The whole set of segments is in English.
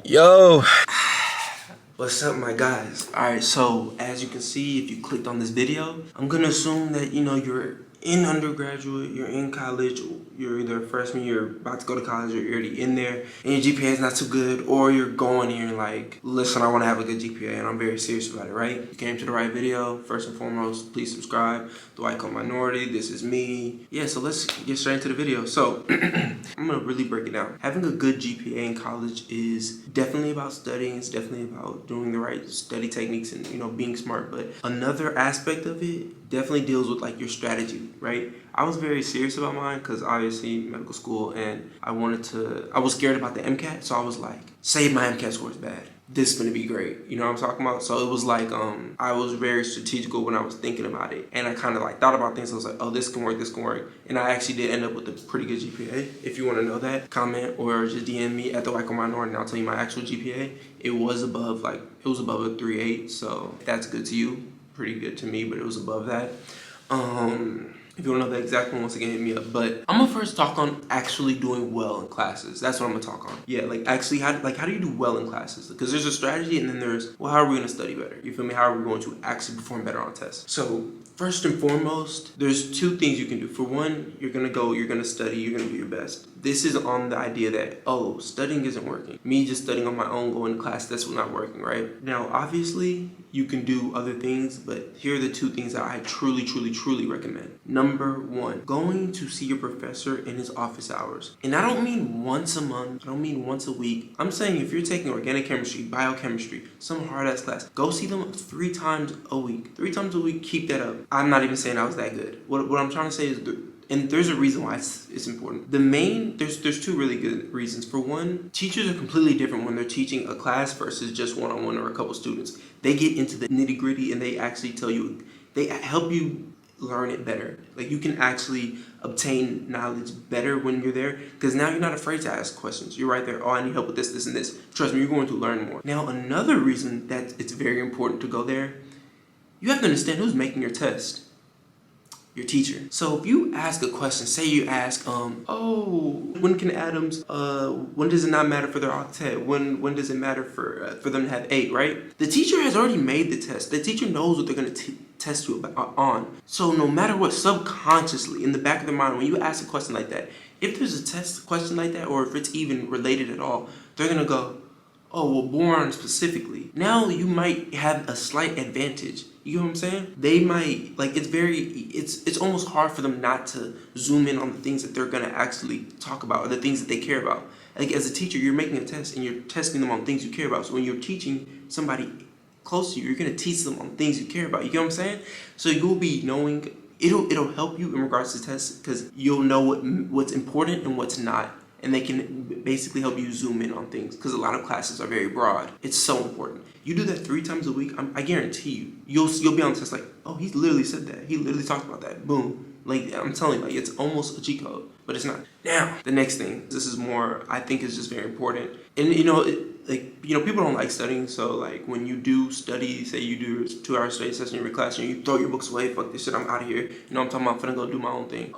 Yo, what's up my guys? Alright, so as you can see, if you clicked on this video, I'm gonna assume that you're in undergraduate, you're in college, you're either a freshman, you're about to go to college, or you're already in there, and your GPA is not too good, or you're going here and like, listen, I wanna have a good GPA and I'm very serious about it, right? You came to the right video. First and foremost, please subscribe. The White Coat Minority, this is me. Yeah, so let's get straight into the video. So, I'm gonna really break it down. Having a good GPA in college is definitely about studying, it's definitely about doing the right study techniques and being smart, but another aspect of it definitely deals with like your strategy, right? I was very serious about mine because obviously medical school, and I was scared about the MCAT, so I was like, say my MCAT score is bad, this is gonna be great, you know what I'm talking about? So it was like, I was very strategical when I was thinking about it, and I kind of like thought about things. I was like, oh, this can work, and I actually did end up with a pretty good GPA. If you want to know that, comment or just DM me at the White Coat Minority and I'll tell you my actual GPA. It was above a 3.8, so if that's good to you, pretty good to me, but it was above that. If you want to know the exact one, once again, hit me up. But I'm gonna first talk on actually doing well in classes. That's what I'm gonna talk on. Yeah, like actually, how do you do well in classes? Because there's a strategy, and then there's, well, how are we gonna study better? You feel me? How are we going to actually perform better on tests? So first and foremost, there's two things you can do. For one, you're gonna study, you're gonna do your best. This is on the idea that, oh, studying isn't working. Me just studying on my own, going to class, that's not working, right? Now, obviously, you can do other things, but here are the two things that I truly recommend. Number one, going to see your professor in his office hours. And I don't mean once a month, I don't mean once a week. I'm saying if you're taking organic chemistry, biochemistry, some hard-ass class, go see them 3 times a week. 3 times a week, keep that up. I'm not even saying I was that good. What I'm trying to say is, and there's a reason why it's important. There's 2 really good reasons. For one, teachers are completely different when they're teaching a class versus just one-on-one or a couple students. They get into the nitty-gritty and they actually tell you, they help you learn it better. Like, you can actually obtain knowledge better when you're there, because now you're not afraid to ask questions. You're right there, oh, I need help with this, and this. Trust me, you're going to learn more. Now, another reason that it's very important to go there, you have to understand who's making your test. Your teacher. So if you ask a question, say you ask, oh, when can atoms, when does it not matter for their octet? When does it matter for them to have 8, right? The teacher has already made the test. The teacher knows what they're gonna test you on. So no matter what, subconsciously, in the back of their mind, when you ask a question like that, if there's a test question like that, or if it's even related at all, they're gonna go, oh, well, boron specifically. Now you might have a slight advantage. You know what I'm saying? They might, like, it's almost hard for them not to zoom in on the things that they're gonna actually talk about, or the things that they care about. Like, as a teacher, you're making a test and you're testing them on things you care about. So when you're teaching somebody close to you, you're gonna teach them on things you care about. You get what I'm saying? So you'll be knowing, it'll help you in regards to tests, because you'll know what's important and what's not. And they can basically help you zoom in on things, because a lot of classes are very broad. It's so important. You do that 3 times a week, I guarantee you'll be on the test like, oh, he literally said that. He literally talked about that. Boom. Like, I'm telling you, like, it's almost a cheat code, but it's not. Now, the next thing, this is more, I think is just very important. And people don't like studying, so like when you do study, say you do a 2-hour study session in your class and you throw your books away, fuck this shit, I'm out of here. You know what I'm talking about, I'm finna go do my own thing.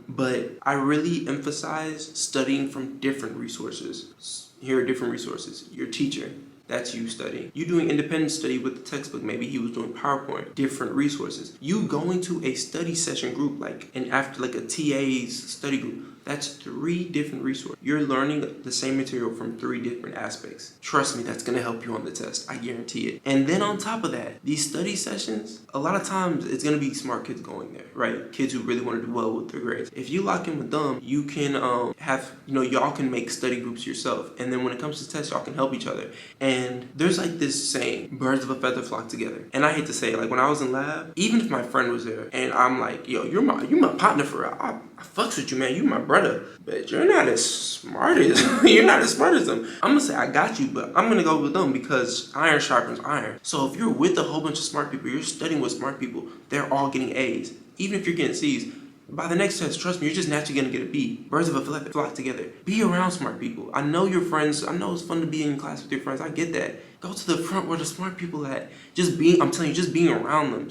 But I really emphasize studying from different resources. Here are different resources. Your teacher, that's you studying. You doing independent study with the textbook, maybe he was doing PowerPoint, different resources. You going to a study session group, and after like a TA's study group, that's 3 different resources. You're learning the same material from 3 different aspects. Trust me, that's gonna help you on the test, I guarantee it. And then on top of that, these study sessions, a lot of times it's gonna be smart kids going there, right? Kids who really wanna do well with their grades. If you lock in with them, you can y'all can make study groups yourself. And then when it comes to tests, y'all can help each other. And there's like this saying, birds of a feather flock together. And I hate to say it, like when I was in lab, even if my friend was there and I'm like, yo, you're my partner for real. I fucks with you, man. You my brother, but you're not as smart as them. I'm gonna say I got you, but I'm gonna go with them because iron sharpens iron. So if you're with a whole bunch of smart people, you're studying with smart people, they're all getting A's. Even if you're getting C's, by the next test, trust me, you're just naturally gonna get a B. Birds of a feather flock together. Be around smart people. I know your friends. I know it's fun to be in class with your friends. I get that. Go to the front where the smart people at. I'm telling you, just being around them,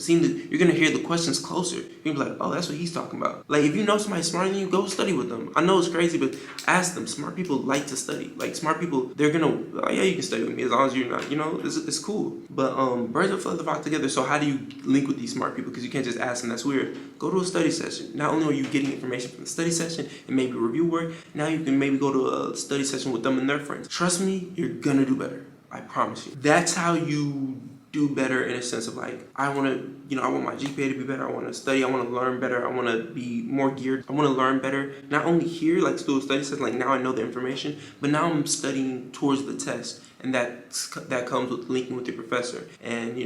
you're gonna hear the questions closer. You're gonna be like, oh, that's what he's talking about. Like, if you know somebody smarter than you, go study with them. I know it's crazy, but ask them. Smart people like to study. Like, smart people, they're gonna, oh, yeah, you can study with me as long as you're not, it's cool. But birds of a feather flock together. So how do you link with these smart people? Because you can't just ask them. That's weird. Go to a study session. Not only are you getting information from the study session and maybe review work, now you can maybe go to a study session with them and their friends. Trust me, you're gonna do better. I promise you. That's how you do better, in a sense of like, I want my GPA to be better. I want to study. I want to learn better. I want to be more geared. I want to learn better. Not only here, like school study session, like now I know the information, but now I'm studying towards the test, and that comes with linking with your professor and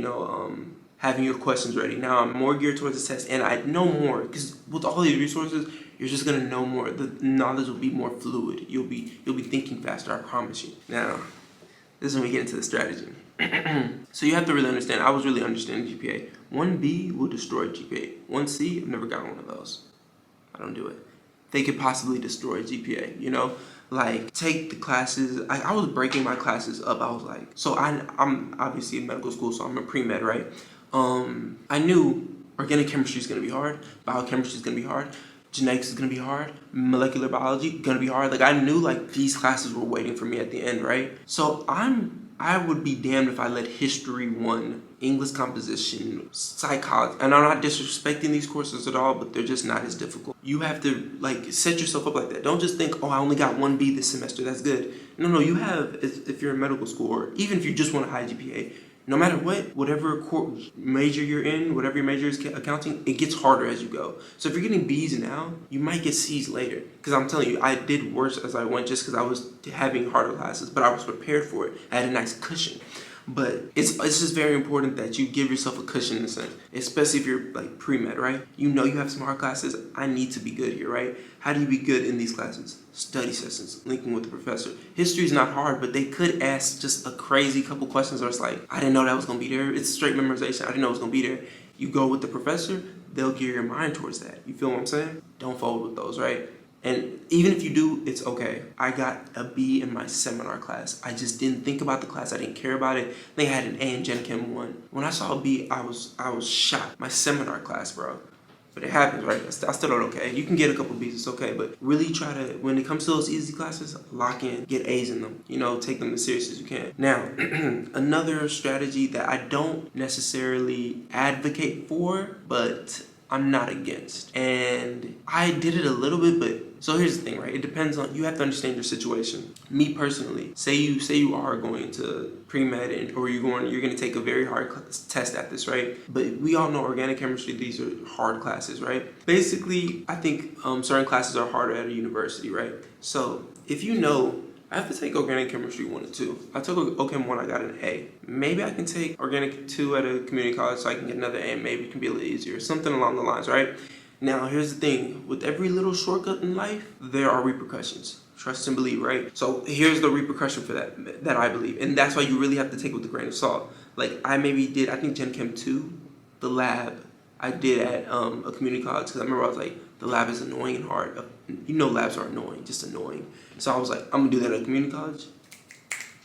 having your questions ready. Now I'm more geared towards the test, and I know more because with all these resources, you're just gonna know more. The knowledge will be more fluid. You'll be thinking faster. I promise you. Now, this is when we get into the strategy. So you have to really understand. I was really understanding GPA. 1B will destroy GPA. 1C, I've never gotten one of those. I don't do it. They could possibly destroy GPA, Like, take the classes. I was breaking my classes up. I was like, so I'm obviously in medical school, so I'm a pre-med, right? I knew organic chemistry is going to be hard. Biochemistry is going to be hard. Genetics is going to be hard. Molecular biology going to be hard. Like, I knew, like, these classes were waiting for me at the end, right? So I would be damned if I let history 1, English composition, psychology, and I'm not disrespecting these courses at all, but they're just not as difficult. You have to, like, set yourself up like that. Don't just think, oh, I only got 1B this semester, that's good. No, you have, if you're in medical school, or even if you just want a high GPA, no matter whatever major you're in, whatever your major is, accounting, it gets harder as you go. So if you're getting B's now, you might get C's later. Because I'm telling you, I did worse as I went just because I was having harder classes, but I was prepared for it. I had a nice cushion. But it's just very important that you give yourself a cushion in a sense, especially if you're like pre-med, right? You have some hard classes. I need to be good here, right? How do you be good in these classes? Study sessions, linking with the professor. History is not hard, but they could ask just a crazy couple questions where it's like, I didn't know that was going to be there. It's straight memorization. I didn't know it was going to be there. You go with the professor, they'll gear your mind towards that. You feel what I'm saying? Don't fold with those, right? And even if you do, it's okay. I got a B in my seminar class. I just didn't think about the class. I didn't care about it. They had an A in Gen Chem 1. When I saw a B, I was shocked. My seminar class, bro. But it happens, right? I still don't okay. You can get a couple B's, it's okay. But really try to, when it comes to those easy classes, lock in, get A's in them. Take them as serious as you can. Now, another strategy that I don't necessarily advocate for, but I'm not against. And I did it a little bit, but so here's the thing, right? It depends on, you have to understand your situation. Me personally, say you are going to pre-med or you're going to take a very hard test at this, right? But we all know organic chemistry, these are hard classes, right? Basically, I think certain classes are harder at a university, right? So if I have to take organic chemistry 1 and 2. I took OChem 1, I got an A. Maybe I can take organic 2 at a community college so I can get another A, and maybe it can be a little easier. Something along the lines, right? Now, here's the thing. With every little shortcut in life, there are repercussions. Trust and believe, right? So here's the repercussion for that I believe. And that's why you really have to take it with a grain of salt. Like, I think Gen Chem 2, the lab, I did at a community college, because I remember I was like, the lab is annoying and hard. Labs are annoying, just annoying. So I was like, I'm gonna do that at a community college.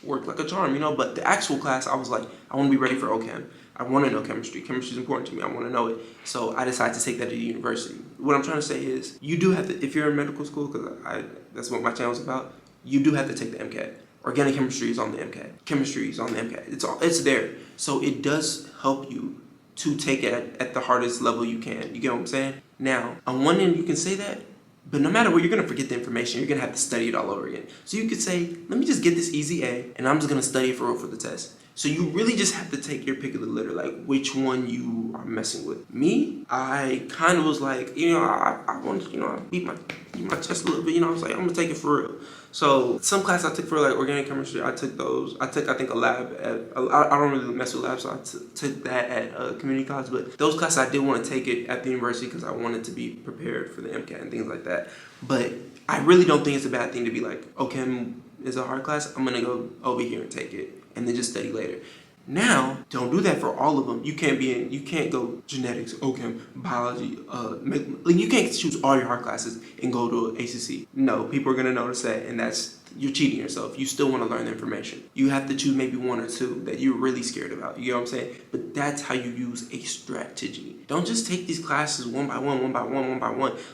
Worked like a charm, But the actual class, I was like, I want to be ready for OChem. I want to know chemistry. Chemistry is important to me. I want to know it. So I decided to take that to the university. What I'm trying to say is, you do have to, if you're in medical school, because that's what my channel is about, you do have to take the MCAT. Organic chemistry is on the MCAT. Chemistry is on the MCAT. It's there. So it does help you to take it at the hardest level you can. You get what I'm saying? Now, on one end, you can say that, but no matter what, you're going to forget the information. You're going to have to study it all over again. So you could say, let me just get this easy A, and I'm just going to study it for real for the test. So you really just have to take your pick of the litter, like which one you are messing with. Me, I kind of was like, I want to, I beat my chest a little bit, I was like, I'm going to take it for real. So some class I took for like organic chemistry, I took those. I think a lab I don't really mess with labs, so I took that at a community college. But those classes I did want to take it at the university because I wanted to be prepared for the MCAT and things like that. But I really don't think it's a bad thing to be like, okay, is a hard class, I'm gonna go over here and take it and then just study later. Now, don't do that for all of them. You can't go genetics, OChem, biology, you can't choose all your hard classes and go to ACC. No, people are gonna notice that, and that's you're cheating yourself. You still want to learn the information. You have to choose maybe one or two that you're really scared about. You know what I'm saying? But that's how you use a strategy. Don't just take these classes one by one,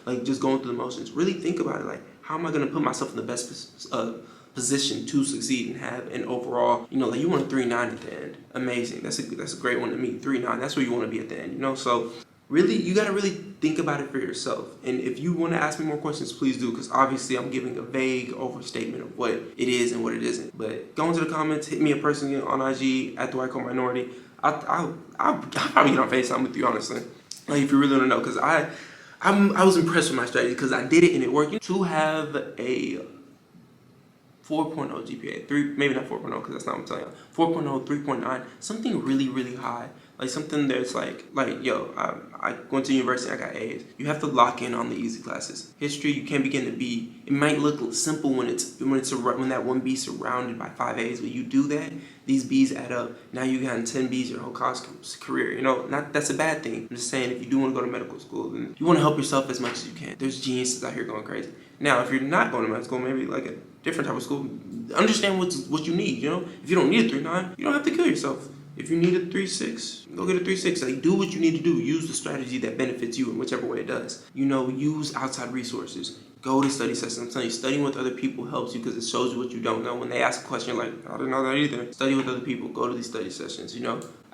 like just going through the motions. Really think about it. Like, how am I going to put myself in the best position to succeed and have an overall, like you want a 3.9 at the end. Amazing. That's a great one to me. 3.9. That's where you want to be at the end. So really, you got to really think about it for yourself. And if you want to ask me more questions, please do, because obviously I'm giving a vague overstatement of what it is and what it isn't. But go into the comments, hit me up personally on IG at the White Coat Minority. I'll probably get on FaceTime with you, honestly, like if you really want to know, because I was impressed with my strategy because I did it and it worked. To have a 4.0 GPA, maybe not 4.0 because that's not what I'm telling you. 4.0, 3.9, something really, really high. Like something that's like yo, I went to university, I got A's. You have to lock in on the easy classes. History, you can't begin to be. It might look simple when that one B surrounded by 5 A's, but you do that, these B's add up. Now you got 10 B's your whole college career. That's a bad thing. I'm just saying, if you do want to go to medical school, then you want to help yourself as much as you can. There's geniuses out here going crazy. Now, if you're not going to medical school, maybe like a different type of school, understand what you need. If you don't need a 3.9, you don't have to kill yourself. If you need a 3.6, go get a 3.6. Like, do what you need to do. Use the strategy that benefits you in whichever way it does. Use outside resources. Go to study sessions. I'm telling you, studying with other people helps you because it shows you what you don't know. When they ask a question, you're like, I didn't know that either. Study with other people. Go to these study sessions.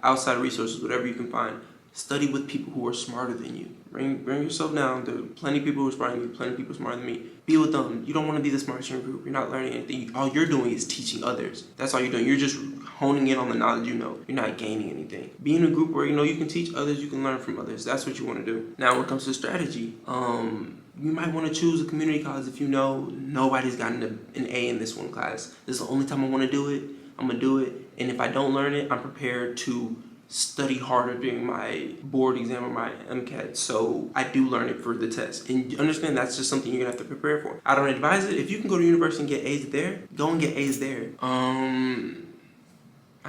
Outside resources, whatever you can find. Study with people who are smarter than you. Bring yourself down. There are plenty of people who are smarter than you, plenty of people smarter than me. Be with them. You don't want to be the smartest in your group. You're not learning anything. All you're doing is teaching others. That's all you're doing. You're just honing in on the knowledge you know. You're not gaining anything. Be in a group where you can teach others, you can learn from others. That's what you want to do. Now, when it comes to strategy, you might want to choose a community college if nobody's gotten an A in this one class. This is the only time I want to do it. I'm going to do it. And if I don't learn it, I'm prepared to study harder during my board exam or my MCAT, so I do learn it for the test. And understand that's just something you're gonna have to prepare for. I don't advise it. If you can go to university and get A's there, go and get A's there. I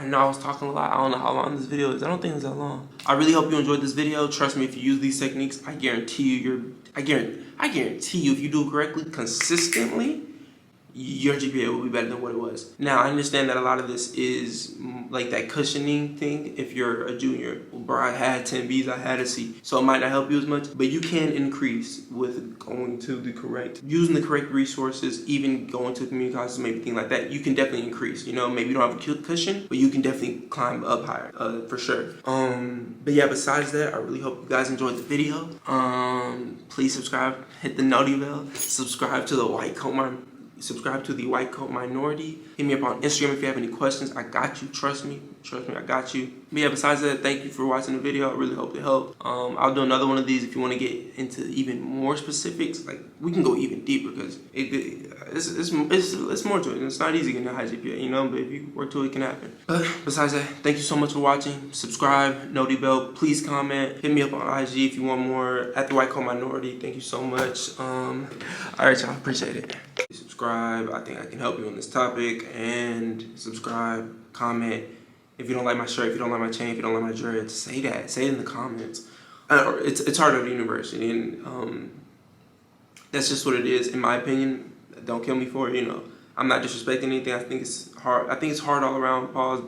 know I was talking a lot. I don't know how long this video is. I don't think it's that long. I really hope you enjoyed this video. Trust me, if you use these techniques, I guarantee you if you do it correctly, consistently, your GPA will be better than what it was. Now, I understand that a lot of this is like that cushioning thing. If you're a junior, bro, I had 10 B's, I had a C, so it might not help you as much, but you can increase with using the correct resources, even going to community colleges, maybe things like that. You can definitely increase. Maybe you don't have a cushion, but you can definitely climb up higher, for sure. But yeah, besides that, I really hope you guys enjoyed the video. Please subscribe, hit the noti bell, subscribe to the White Coat Minority. Hit me up on Instagram if you have any questions. I got you. Trust me, I got you. But yeah, besides that, thank you for watching the video. I really hope it helped. I'll do another one of these if you want to get into even more specifics. Like, we can go even deeper because it's more to it. It's not easy getting a high GPA, but if you work to it, it can happen. But besides that, thank you so much for watching. Subscribe, noti bell, please comment. Hit me up on IG if you want more. At the White Coat Minority. Thank you so much. All right, y'all. Appreciate it. Subscribe. I think I can help you on this topic. And subscribe, comment. If you don't like my shirt, if you don't like my chain, if you don't like my dreads, say that. Say it in the comments. It's hard at the university, and that's just what it is, in my opinion. Don't kill me for it. I'm not disrespecting anything. I think it's hard. I think it's hard all around. Pause.